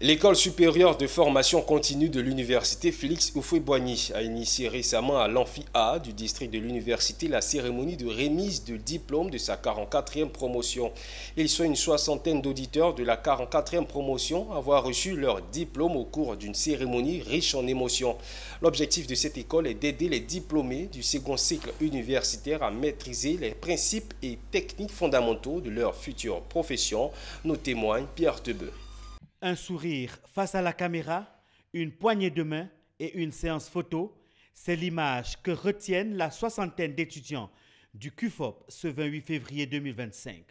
L'École supérieure de formation continue de l'Université Félix Houphouët-Boigny a initié récemment à l'Amphi A du district de l'Université la cérémonie de remise de diplôme de sa 44e promotion. Ils sont une soixantaine d'auditeurs de la 44e promotion à avoir reçu leur diplôme au cours d'une cérémonie riche en émotions. L'objectif de cette école est d'aider les diplômés du second cycle universitaire à maîtriser les principes et techniques fondamentaux de leur future profession, nous témoigne Pierre Tebeu. Un sourire face à la caméra, une poignée de main et une séance photo, c'est l'image que retiennent la soixantaine d'étudiants du CUFOP ce 28 février 2025.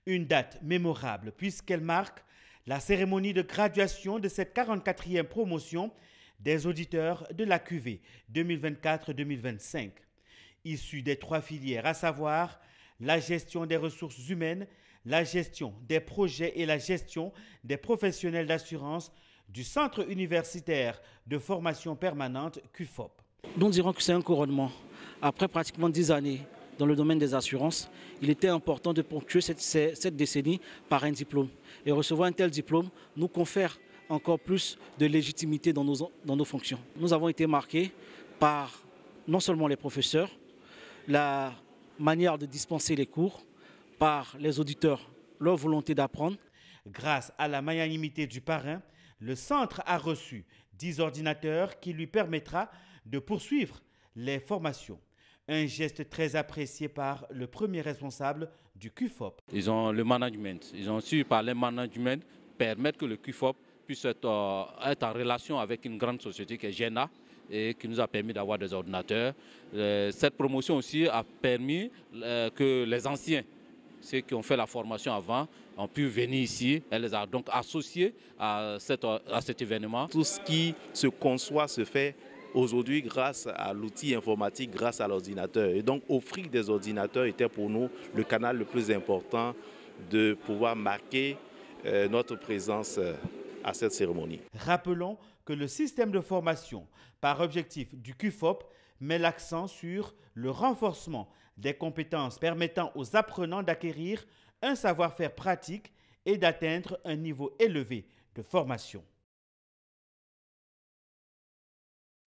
Une date mémorable puisqu'elle marque la cérémonie de graduation de cette 44e promotion des auditeurs de la QV 2024-2025. Issus des trois filières, à savoir la gestion des ressources humaines, la gestion des projets et la gestion des professionnels d'assurance du Centre universitaire de formation permanente CUFOP. Nous dirons que c'est un couronnement. Après pratiquement 10 années dans le domaine des assurances, il était important de ponctuer cette décennie par un diplôme. Et recevoir un tel diplôme nous confère encore plus de légitimité dans nos fonctions. Nous avons été marqués par non seulement les professeurs, la manière de dispenser les cours, par les auditeurs, leur volonté d'apprendre. Grâce à la magnanimité du parrain, le centre a reçu 10 ordinateurs qui lui permettra de poursuivre les formations. Un geste très apprécié par le premier responsable du CUFOP. Ils ont le management. Ils ont su par le management permettre que le CUFOP puisse être en relation avec une grande société qui est GENA et qui nous a permis d'avoir des ordinateurs. Cette promotion aussi a permis que les anciens, ceux qui ont fait la formation avant, ont pu venir ici. Elle les a donc associés à cet événement. Tout ce qui se conçoit se fait aujourd'hui grâce à l'outil informatique, grâce à l'ordinateur. Et donc offrir des ordinateurs était pour nous le canal le plus important de pouvoir marquer notre présence à cette cérémonie. Rappelons que le système de formation par objectif du CUFOP met l'accent sur le renforcement des compétences permettant aux apprenants d'acquérir un savoir-faire pratique et d'atteindre un niveau élevé de formation.